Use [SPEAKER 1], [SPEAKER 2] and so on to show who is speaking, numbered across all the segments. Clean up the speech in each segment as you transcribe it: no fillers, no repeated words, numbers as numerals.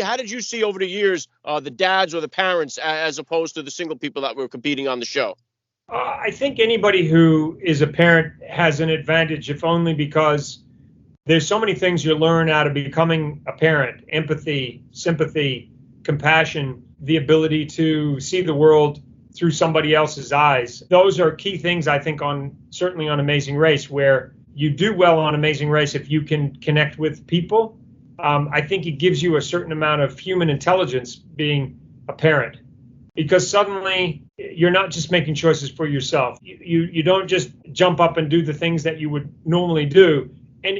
[SPEAKER 1] how did you see over the years the dads or the parents as opposed to the single people that were competing on the show?
[SPEAKER 2] I think anybody who is a parent has an advantage, if only because there's so many things you learn out of becoming a parent: empathy, sympathy, compassion, the ability to see the world through somebody else's eyes. Those are key things, I think, certainly on Amazing Race, where you do well on Amazing Race if you can connect with people. I think it gives you a certain amount of human intelligence being a parent, because suddenly you're not just making choices for yourself. You don't just jump up and do the things that you would normally do. And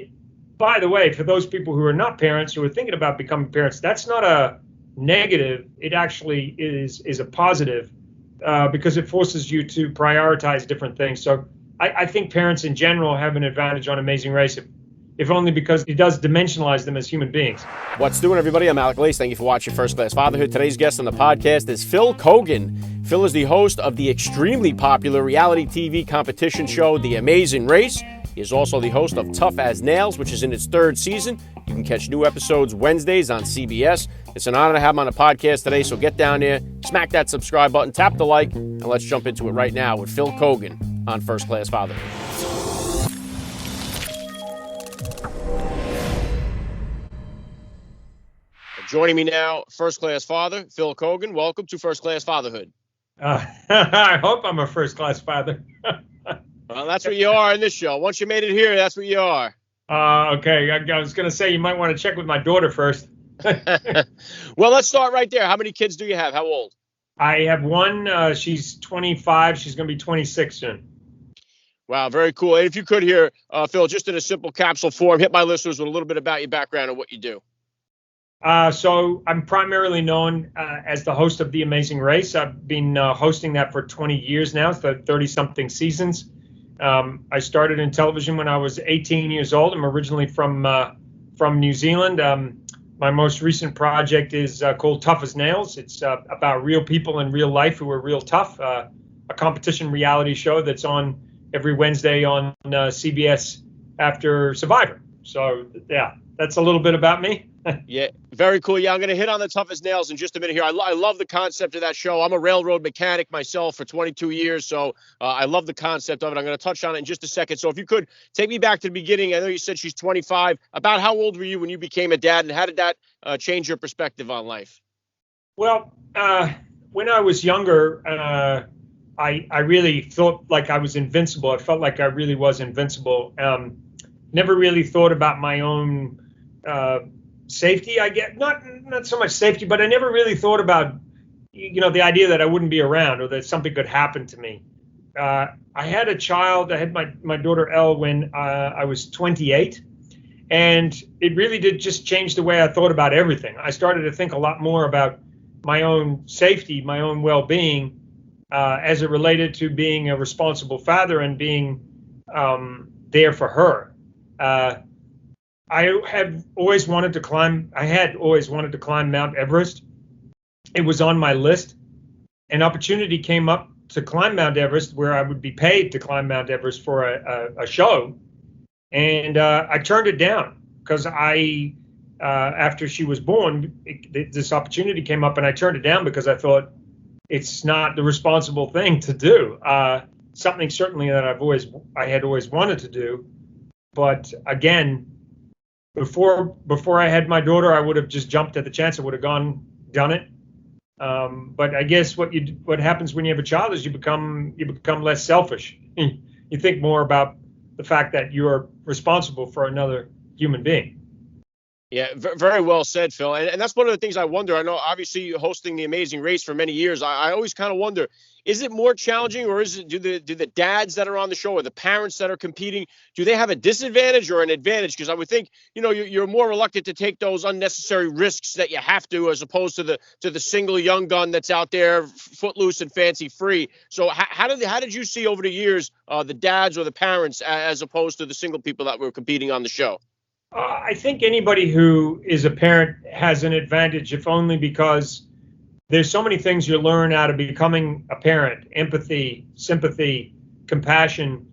[SPEAKER 2] by the way, for those people who are not parents, who are thinking about becoming parents, that's not a negative. It actually is a positive, because it forces you to prioritize different things. So I think parents in general have an advantage on Amazing Race, if only because it does dimensionalize them as human beings.
[SPEAKER 1] What's doing, everybody? I'm Alec Lace. Thank you for watching First Class Fatherhood. Today's guest on the podcast is Phil Keoghan. Phil is the host of the extremely popular reality TV competition show, The Amazing Race. He is also the host of Tough as Nails, which is in its third season. You can catch new episodes Wednesdays on CBS. It's an honor to have him on the podcast today, so get down there, smack that subscribe button, tap the like, and let's jump into it right now with Phil Keoghan on First Class Fatherhood. Joining me now, First Class Father, Phil Keoghan. Welcome to First Class Fatherhood.
[SPEAKER 2] I hope I'm a first class father.
[SPEAKER 1] Well, that's what you are in this show. Once you made it here, that's what you are.
[SPEAKER 2] Okay, I was going to say you might want to check with my daughter first.
[SPEAKER 1] Well, let's start right there. How many kids do you have? How old?
[SPEAKER 2] I have one. She's 25. She's going to be 26 soon.
[SPEAKER 1] Wow, very cool. And if you could here, Phil, just in a simple capsule form, hit my listeners with a little bit about your background and what you do.
[SPEAKER 2] So I'm primarily known as the host of The Amazing Race. I've been hosting that for 20 years now, so 30-something seasons. I started in television when I was 18 years old. I'm originally from New Zealand. My most recent project is called Tough as Nails. It's about real people in real life who are real tough, a competition reality show that's on every Wednesday on CBS after Survivor. So, yeah, that's a little bit about me.
[SPEAKER 1] Yeah, very cool. Yeah, I'm going to hit on the Tough as Nails in just a minute here. I love the concept of that show. I'm a railroad mechanic myself for 22 years, so I love the concept of it. I'm going to touch on it in just a second. So if you could take me back to the beginning. I know you said she's 25. About how old were you when you became a dad, and how did that change your perspective on life?
[SPEAKER 2] Well, when I was younger, I really thought like I was invincible. I felt like I really was invincible. Never really thought about my own safety. I get not so much safety, but I never really thought about, the idea that I wouldn't be around or that something could happen to me. I had a child. I had my daughter Elle when I was 28, and it really did just change the way I thought about everything. I started to think a lot more about my own safety, my own well-being, as it related to being a responsible father and being there for her. I had always wanted to climb Mount Everest. It was on my list. An opportunity came up to climb Mount Everest where I would be paid to climb Mount Everest for a show. And I turned it down because after she was born, this opportunity came up and I turned it down because I thought it's not the responsible thing to do. Something certainly that I had always wanted to do. But again, before I had my daughter, I would have just jumped at the chance. I would have done it. But I guess what happens when you have a child is you become less selfish. You think more about the fact that you're responsible for another human being.
[SPEAKER 1] Yeah, very well said, Phil. And that's one of the things I wonder. I know, obviously, hosting The Amazing Race for many years, I always kind of wonder, is it more challenging, or do the dads that are on the show or the parents that are competing, do they have a disadvantage or an advantage? Because I would think, you're more reluctant to take those unnecessary risks that you have to, as opposed to the single young gun that's out there, footloose and fancy free. So how did you see over the years the dads or the parents as opposed to the single people that were competing on the show?
[SPEAKER 2] I think anybody who is a parent has an advantage, if only because there's so many things you learn out of becoming a parent: empathy, sympathy, compassion,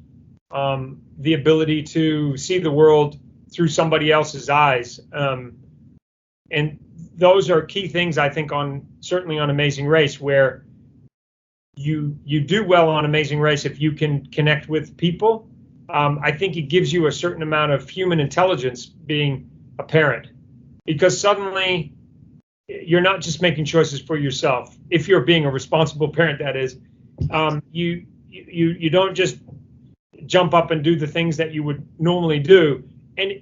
[SPEAKER 2] the ability to see the world through somebody else's eyes. And those are key things, I think, certainly on Amazing Race, where you do well on Amazing Race if you can connect with people. I think it gives you a certain amount of human intelligence being a parent, because suddenly you're not just making choices for yourself. If you're being a responsible parent, that is, you don't just jump up and do the things that you would normally do. And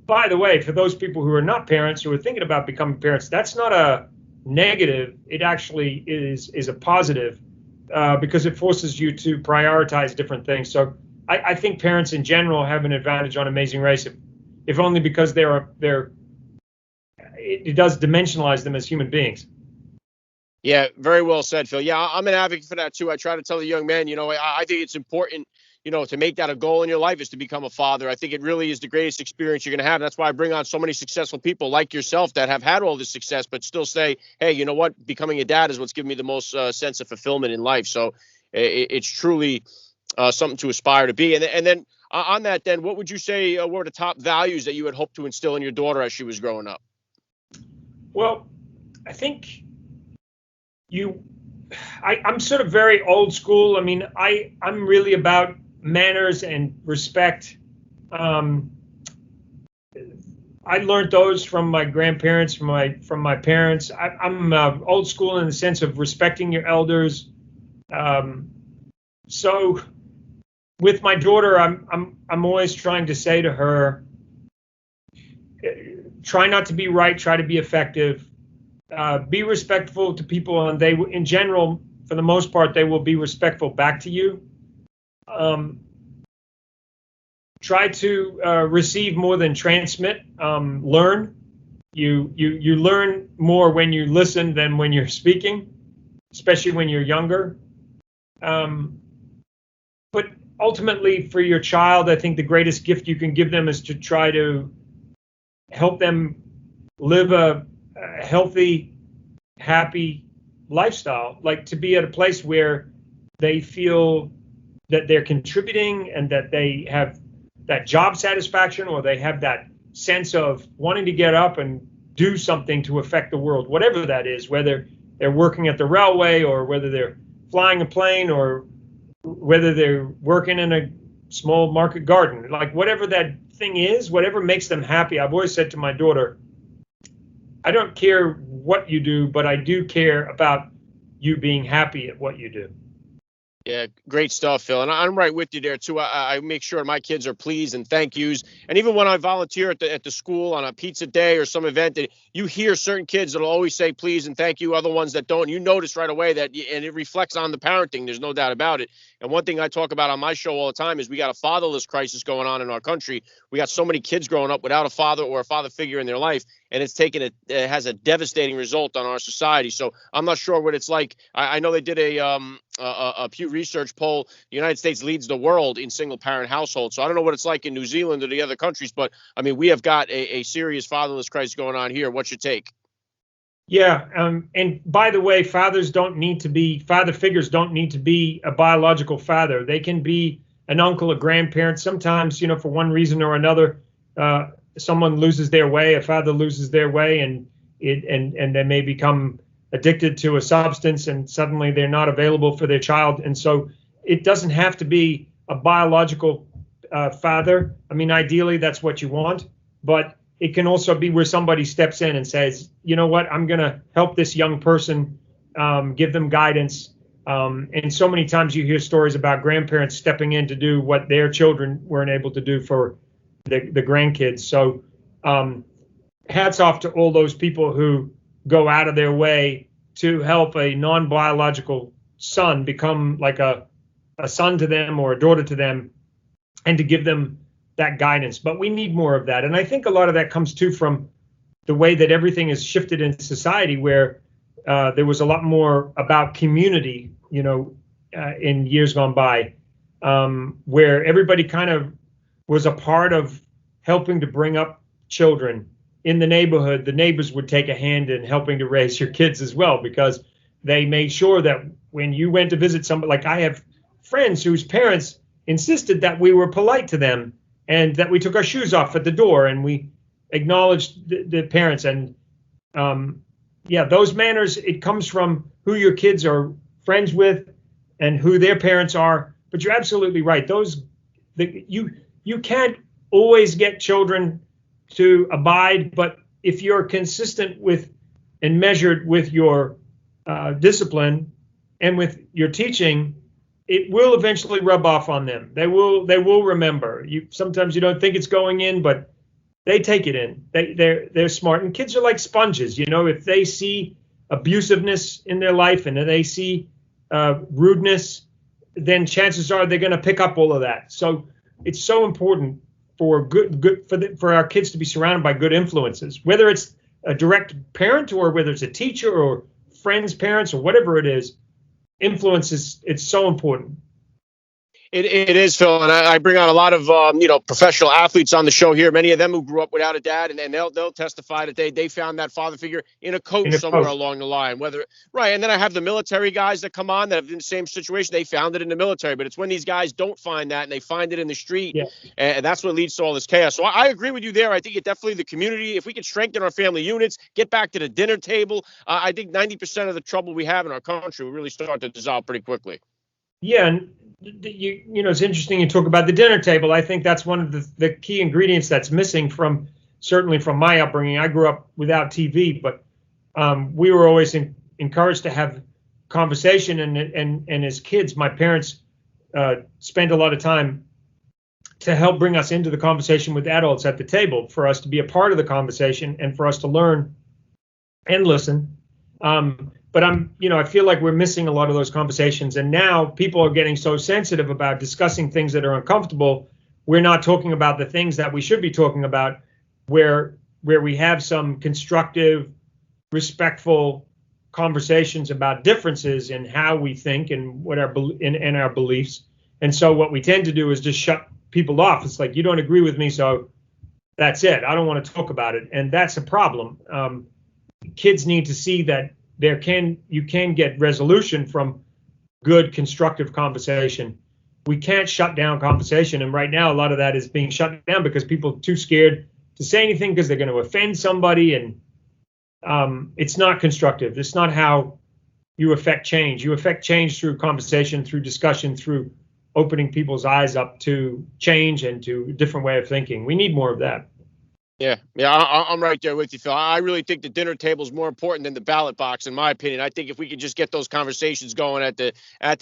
[SPEAKER 2] by the way, for those people who are not parents, who are thinking about becoming parents, that's not a negative. It actually is a positive, because it forces you to prioritize different things. So I think parents in general have an advantage on Amazing Race, if only because it does dimensionalize them as human beings.
[SPEAKER 1] Yeah, very well said, Phil. Yeah, I'm an advocate for that too. I try to tell the young men, I think it's important, to make that a goal in your life, is to become a father. I think it really is the greatest experience you're going to have. That's why I bring on so many successful people like yourself that have had all this success, but still say, hey, you know what? Becoming a dad is what's given me the most sense of fulfillment in life. So it's truly something to aspire to be. And then on that, then, what would you say were the top values that you had hoped to instill in your daughter as she was growing up?
[SPEAKER 2] Well, I think I'm sort of very old school. I mean, I'm really about manners and respect. I learned those from my grandparents, from my parents. I'm old school in the sense of respecting your elders. So with my daughter, I'm always trying to say to her, try not to be right, try to be effective. Be respectful to people, and they, in general, for the most part, they will be respectful back to you. Try to receive more than transmit. Learn. You learn more when you listen than when you're speaking, especially when you're younger. But ultimately, for your child, I think the greatest gift you can give them is to try to help them live a healthy, happy lifestyle, like to be at a place where they feel that they're contributing and that they have that job satisfaction, or they have that sense of wanting to get up and do something to affect the world, whatever that is, whether they're working at the railway or whether they're flying a plane or whether they're working in a small market garden, like whatever that thing is, whatever makes them happy. I've always said to my daughter, I don't care what you do, but I do care about you being happy at what you do.
[SPEAKER 1] Yeah, great stuff, Phil. And I'm right with you there, too. I make sure my kids are pleased and thank yous. And even when I volunteer at the school on a pizza day or some event, you hear certain kids that'll always say please and thank you, other ones that don't. You notice right away that, and it reflects on the parenting. There's no doubt about it. And one thing I talk about on my show all the time is we got a fatherless crisis going on in our country. We got so many kids growing up without a father or a father figure in their life, and it has a devastating result on our society. So I'm not sure what it's like. I know they did a Pew Research poll. The United States leads the world in single parent households. So I don't know what it's like in New Zealand or the other countries, but I mean, we have got a serious fatherless crisis going on here. What's your take?
[SPEAKER 2] Yeah. And by the way, father figures don't need to be a biological father. They can be an uncle, a grandparent. Sometimes, for one reason or another, someone loses their way, a father loses their way, and they may become addicted to a substance, and suddenly they're not available for their child. And so it doesn't have to be a biological father. I mean, ideally, that's what you want, but it can also be where somebody steps in and says, you know what, I'm going to help this young person, give them guidance. And so many times you hear stories about grandparents stepping in to do what their children weren't able to do for the grandkids. So hats off to all those people who go out of their way to help a non-biological son become like a son to them or a daughter to them, and to give them that guidance. But we need more of that. And I think a lot of that comes too from the way that everything is shifted in society, where there was a lot more about community, in years gone by, where everybody kind of was a part of helping to bring up children in the neighborhood. The neighbors would take a hand in helping to raise your kids as well, because they made sure that when you went to visit somebody, like I have friends whose parents insisted that we were polite to them and that we took our shoes off at the door and we acknowledged the parents. And yeah, those manners, it comes from who your kids are friends with and who their parents are. But you're absolutely right. You can't always get children to abide, but if you're consistent with and measured with your discipline and with your teaching, it will eventually rub off on them. They will remember. Sometimes you don't think it's going in, but they take it in. They're smart, and kids are like sponges. If they see abusiveness in their life and they see rudeness, then chances are they're going to pick up all of that. So it's so important for for our kids to be surrounded by good influences, whether it's a direct parent or whether it's a teacher or friends, parents, or whatever it is. Influence it's so important.
[SPEAKER 1] It is, Phil, and I bring on a lot of professional athletes on the show here. Many of them who grew up without a dad, and they'll testify that they found that father figure in a
[SPEAKER 2] In
[SPEAKER 1] coach
[SPEAKER 2] a
[SPEAKER 1] somewhere
[SPEAKER 2] coach.
[SPEAKER 1] along the line. Whether right, and then I have the military guys that come on that have been in the same situation. They found it in the military, but it's when these guys don't find that and they find it in the street,
[SPEAKER 2] Yeah.
[SPEAKER 1] and that's what leads to all this chaos. So I agree with you there. I think it definitely the community. If we can strengthen our family units, get back to the dinner table, I think 90% of the trouble we have in our country will really start to dissolve pretty quickly.
[SPEAKER 2] Yeah, and it's interesting you talk about the dinner table. I think that's one of the key ingredients that's missing certainly from my upbringing. I grew up without TV, but we were always encouraged to have conversation, and as kids, my parents spent a lot of time to help bring us into the conversation with adults at the table, for us to be a part of the conversation and for us to learn and listen. But I feel like we're missing a lot of those conversations. And now people are getting so sensitive about discussing things that are uncomfortable. We're not talking about the things that we should be talking about, where we have some constructive, respectful conversations about differences in how we think and what our beliefs. And so what we tend to do is just shut people off. It's like, you don't agree with me, so that's it. I don't want to talk about it. And that's a problem. Kids need to see that you can get resolution from good, constructive conversation. We can't shut down conversation, and right now a lot of that is being shut down because people are too scared to say anything because they're going to offend somebody, and it's not constructive. It's not how you affect change. You affect change through conversation, through discussion, through opening people's eyes up to change and to a different way of thinking. We need more of that.
[SPEAKER 1] Yeah, I'm right there with you, Phil. I really think the dinner table is more important than the ballot box, in my opinion. I think if we could just get those conversations going at the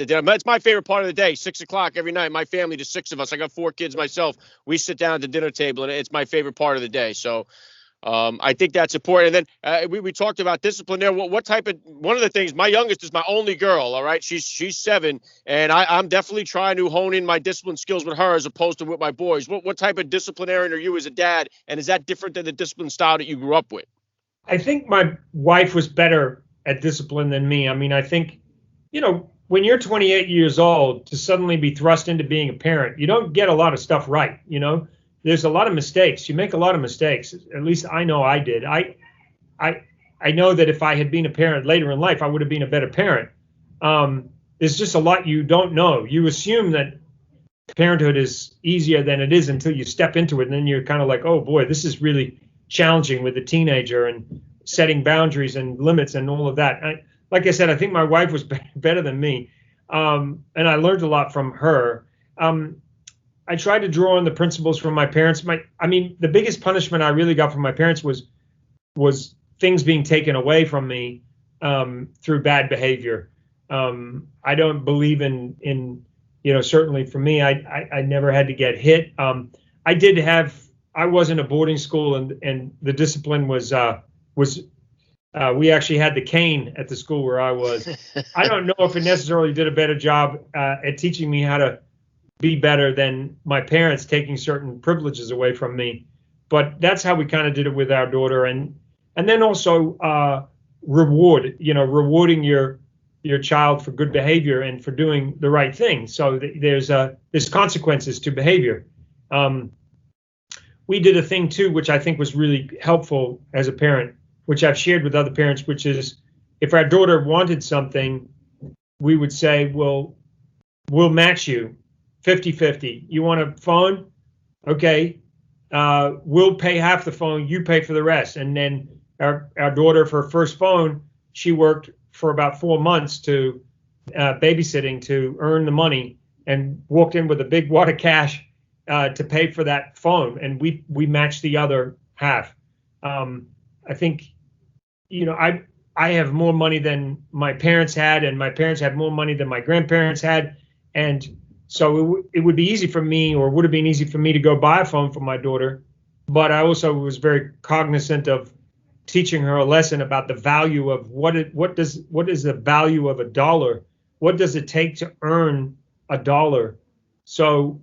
[SPEAKER 1] dinner, but it's my favorite part of the day. 6 o'clock every night. My family, the six of us. I got 4 kids myself. We sit down at the dinner table, and it's my favorite part of the day. So I think that's important. And then we talked about discipline there. What type of one of the things? My youngest is my only girl. All right, she's 7, and I'm definitely trying to hone in my discipline skills with her as opposed to with my boys. What type of disciplinarian are you as a dad? And is that different than the discipline style that you grew up with?
[SPEAKER 2] I think my wife was better at discipline than me. I mean, I think, when you're 28 years old, to suddenly be thrust into being a parent, you don't get a lot of stuff right. There's a lot of mistakes. You make a lot of mistakes. At least I know I did. I know that if I had been a parent later in life, I would have been a better parent. There's just a lot you don't know. You assume that parenthood is easier than it is until you step into it, and then you're kind of like, oh boy, this is really challenging with a teenager and setting boundaries and limits and all of that. Like I said, I think my wife was better than me, and I learned a lot from her. I tried to draw on the principles from my parents. The biggest punishment I really got from my parents was things being taken away from me through bad behavior. I don't believe in certainly for me, I never had to get hit. I was in a boarding school, and the discipline was we actually had the cane at the school where I was. I don't know if it necessarily did a better job at teaching me how to be better than my parents taking certain privileges away from me, but that's how we kind of did it with our daughter, and then also rewarding your child for good behavior and for doing the right thing. So there's consequences to behavior. We did a thing too, which I think was really helpful as a parent, which I've shared with other parents, which is if our daughter wanted something, we would say, well, we'll match you 50-50. You want a phone? Okay. We'll pay half the phone. You pay for the rest. And then our daughter, for her first phone, she worked for about 4 months to babysitting to earn the money, and walked in with a big wad of cash to pay for that phone, and we matched the other half. I think, I have more money than my parents had, and my parents had more money than my grandparents had, and so it would be easy for me, or would have been easy for me, to go buy a phone for my daughter. But I also was very cognizant of teaching her a lesson about the value of what is the value of a dollar? What does it take to earn a dollar? So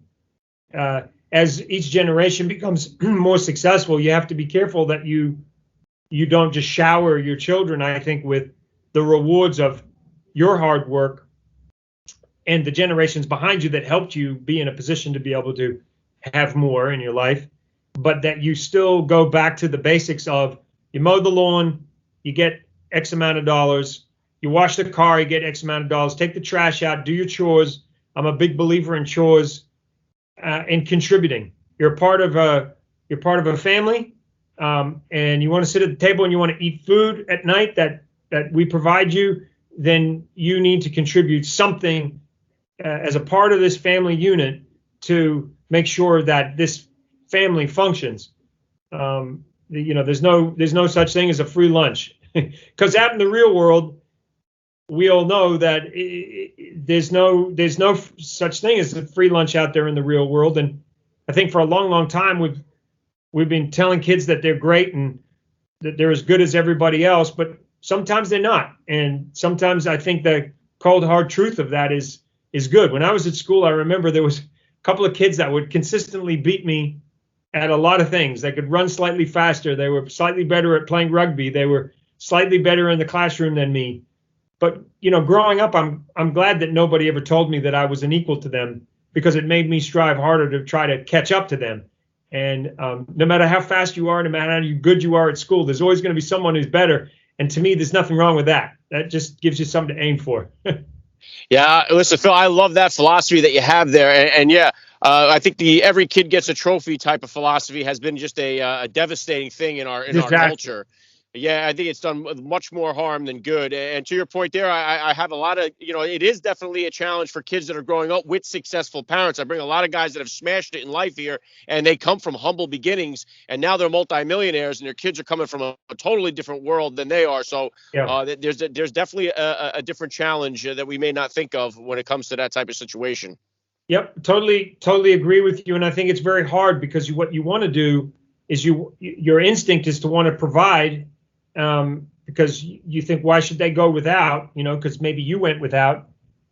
[SPEAKER 2] as each generation becomes more successful, you have to be careful that you don't just shower your children, I think, with the rewards of your hard work and the generations behind you that helped you be in a position to be able to have more in your life, but that you still go back to the basics of, you mow the lawn, you get X amount of dollars. You wash the car, you get X amount of dollars. Take the trash out, do your chores. I'm a big believer in chores and contributing. You're part of a family, and you want to sit at the table and you want to eat food at night that we provide you. Then you need to contribute something as a part of this family unit to make sure that this family functions. There's no such thing as a free lunch, because out in the real world, we all know that there's no such thing as a free lunch out there in the real world. And I think for a long, long time we've been telling kids that they're great and that they're as good as everybody else, but sometimes they're not. And sometimes I think the cold hard truth of that is good. When I was at school, I remember there was a couple of kids that would consistently beat me at a lot of things. They could run slightly faster. They were slightly better at playing rugby. They were slightly better in the classroom than me. But, growing up, I'm glad that nobody ever told me that I was an equal to them, because it made me strive harder to try to catch up to them. And no matter how fast you are, no matter how good you are at school, there's always going to be someone who's better. And to me, there's nothing wrong with that. That just gives you something to aim for.
[SPEAKER 1] Yeah, listen, Phil, I love that philosophy that you have there, and yeah, I think the every kid gets a trophy type of philosophy has been just a devastating thing in our
[SPEAKER 2] Exactly.
[SPEAKER 1] culture. Yeah, I think it's done much more harm than good. And to your point there, I have a lot of, it is definitely a challenge for kids that are growing up with successful parents. I bring a lot of guys that have smashed it in life here, and they come from humble beginnings, and now they're multimillionaires, and their kids are coming from a totally different world than they are. So
[SPEAKER 2] Yeah.
[SPEAKER 1] there's definitely a different challenge that we may not think of when it comes to that type of situation.
[SPEAKER 2] Yep. Totally agree with you. And I think it's very hard, because what you want to do is your instinct is to want to provide, because you think, why should they go without, because maybe you went without.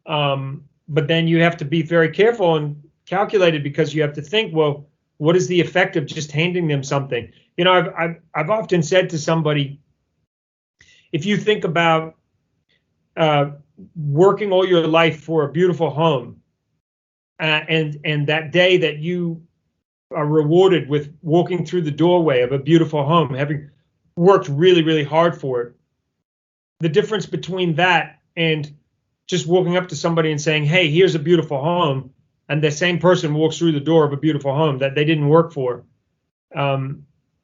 [SPEAKER 2] But then you have to be very careful and calculated, because you have to think, well, what is the effect of just handing them something? I've often said to somebody, if you think about working all your life for a beautiful home, and that day that you are rewarded with walking through the doorway of a beautiful home, having worked really, really hard for it, the difference between that and just walking up to somebody and saying, hey, here's a beautiful home, and the same person walks through the door of a beautiful home that they didn't work for,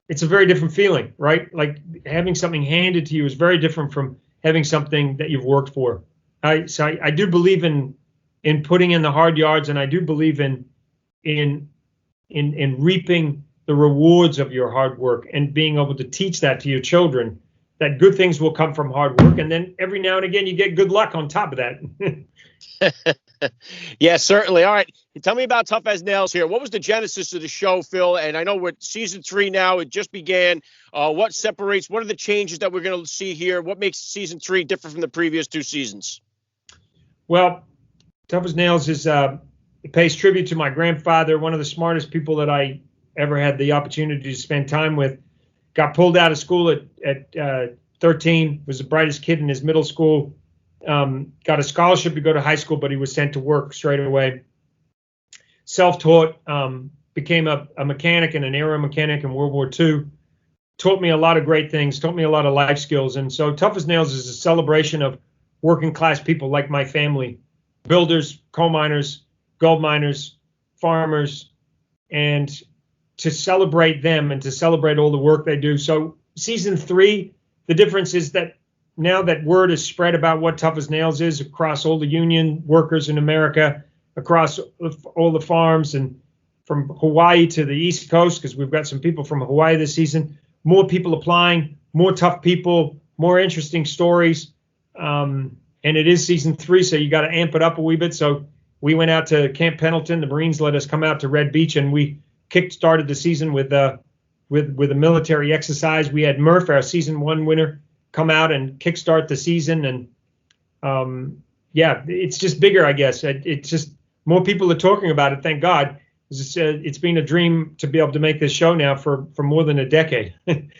[SPEAKER 2] it's a very different feeling, right? Like, having something handed to you is very different from having something that you've worked for. So I do believe in putting in the hard yards, and I do believe in reaping the rewards of your hard work, and being able to teach that to your children, that good things will come from hard work. And then every now and again, you get good luck on top of that.
[SPEAKER 1] Yeah, certainly. All right. Tell me about Tough as Nails here. What was the genesis of the show, Phil? And I know we're season 3 now. It just began. What are the changes that we're going to see here? What makes season 3 different from the previous 2 seasons?
[SPEAKER 2] Well, Tough as Nails it pays tribute to my grandfather, one of the smartest people that I ever had the opportunity to spend time with. Got pulled out of school at 13, was the brightest kid in his middle school. Got a scholarship to go to high school, but he was sent to work straight away. Self-taught, became a mechanic and an aero mechanic in World War II. Taught me a lot of great things, taught me a lot of life skills. And so Tough as Nails is a celebration of working class people like my family, builders, coal miners, gold miners, farmers, and to celebrate them and to celebrate all the work they do. So season 3, the difference is that now that word is spread about what Tough as Nails is across all the union workers in America, across all the farms, and from Hawaii to the East Coast, because we've got some people from Hawaii this season, more people applying, more tough people, more interesting stories. And it is season 3, so you got to amp it up a wee bit. So we went out to Camp Pendleton. The Marines let us come out to Red Beach, and we kick-started the season with a military exercise. We had Murph, our season 1 winner, come out and kickstart the season. And yeah, it's just bigger, I guess. It's just more people are talking about it. Thank God. It's been a dream to be able to make this show now for more than a decade.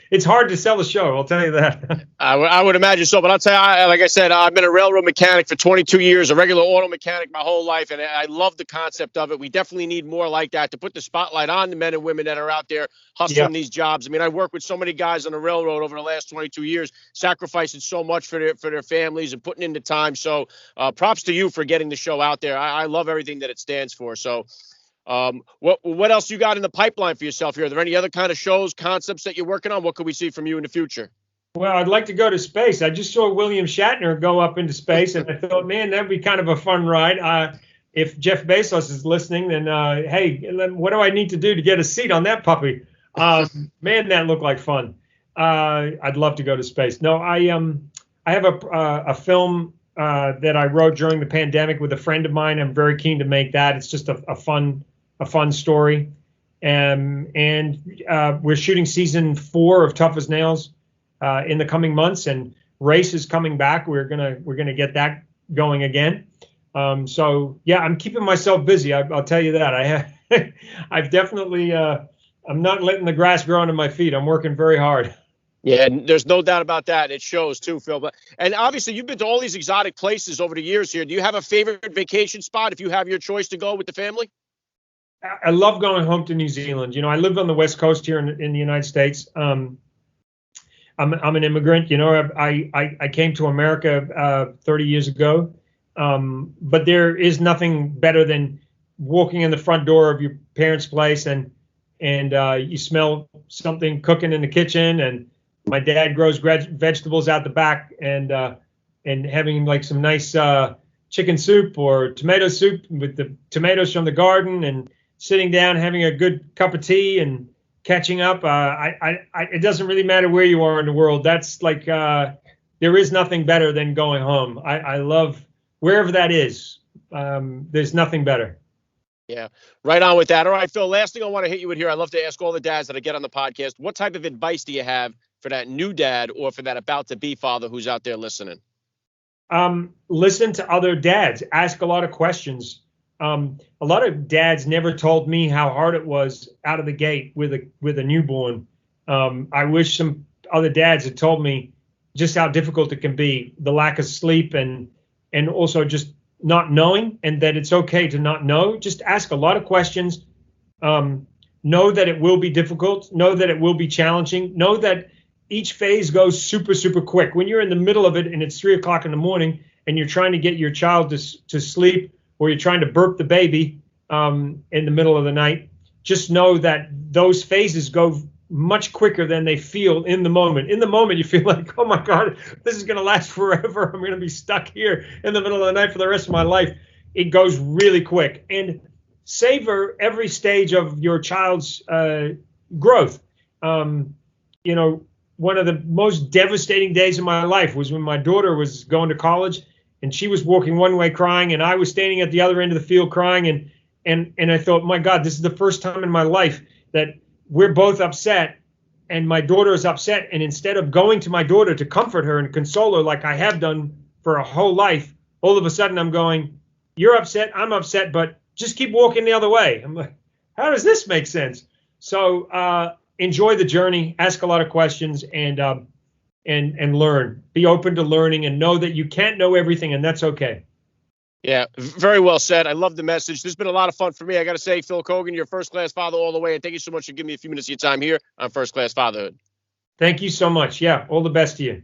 [SPEAKER 2] It's hard to sell a show, I'll tell you that.
[SPEAKER 1] I would imagine so, but I'll tell you, like I said, I've been a railroad mechanic for 22 years, a regular auto mechanic my whole life, and I love the concept of it. We definitely need more like that to put the spotlight on the men and women that are out there hustling these jobs. I mean, I work with so many guys on the railroad over the last 22 years, sacrificing so much for their families and putting in the time. So props to you for getting the show out there. I love everything that it stands for. So what else you got in the pipeline for yourself here? Are there any other kind of shows, concepts that you're working on? What could we see from you in the future?
[SPEAKER 2] Well, I'd like to go to space. I just saw William Shatner go up into space, and I thought, man, that'd be kind of a fun ride. If Jeff Bezos is listening, then hey, what do I need to do to get a seat on that puppy? Man, that looked like fun. I'd love to go to space. No, I have a film that I wrote during the pandemic with a friend of mine. I'm very keen to make that. It's just a fun story. And we're shooting season 4 of Tough as Nails in the coming months, and Race is coming back. We're gonna get that going again. So yeah, I'm keeping myself busy. I'll tell you that. I've definitely I'm not letting the grass grow under my feet. I'm working very hard.
[SPEAKER 1] Yeah, there's no doubt about that. It shows too, Phil. And obviously, you've been to all these exotic places over the years here. Do you have a favorite vacation spot if you have your choice to go with the family?
[SPEAKER 2] I love going home to New Zealand. You know, I live on the West Coast here in the United States. I'm an immigrant. You know, I came to America 30 years ago. But there is nothing better than walking in the front door of your parents' place and you smell something cooking in the kitchen, and my dad grows vegetables out the back, and having like some nice chicken soup or tomato soup with the tomatoes from the garden, and sitting down having a good cup of tea and catching up. It doesn't really matter where you are in the world. That's like there is nothing better than going home. I love wherever that is. There's nothing better.
[SPEAKER 1] Yeah, right on with that. All right, Phil, last thing I want to hit you with here. I love to ask all the dads that I get on the podcast, what type of advice do you have for that new dad or for that about-to-be father who's out there listening?
[SPEAKER 2] Listen to other dads. Ask a lot of questions. A lot of dads never told me how hard it was out of the gate with a newborn. I wish some other dads had told me just how difficult it can be, the lack of sleep, and also just not knowing, and that it's okay to not know. Just ask a lot of questions. Know that it will be difficult. Know that it will be challenging. Know that each phase goes super, super quick. When you're in the middle of it and it's 3 o'clock in the morning and you're trying to get your child to sleep, or you're trying to burp the baby in the middle of the night, just know that those phases go much quicker than they feel in the moment. In the moment, you feel like, oh my God, this is going to last forever. I'm going to be stuck here in the middle of the night for the rest of my life. It goes really quick. And savor every stage of your child's growth. You know, one of the most devastating days of my life was when my daughter was going to college, and she was walking one way crying, and I was standing at the other end of the field crying. And I thought, my God, this is the first time in my life that we're both upset, and my daughter is upset. And instead of going to my daughter to comfort her and console her like I have done for a whole life, all of a sudden I'm going, you're upset, I'm upset, but just keep walking the other way. I'm like, how does this make sense? So enjoy the journey, ask a lot of questions, and learn. Be open to learning, and know that you can't know everything, and that's okay.
[SPEAKER 1] Yeah, very well said. I love the message. This has been a lot of fun for me. I got to say, Phil Keoghan, you're first class father all the way. And thank you so much for giving me a few minutes of your time here on First Class Fatherhood.
[SPEAKER 2] Thank you so much. Yeah, all the best to you.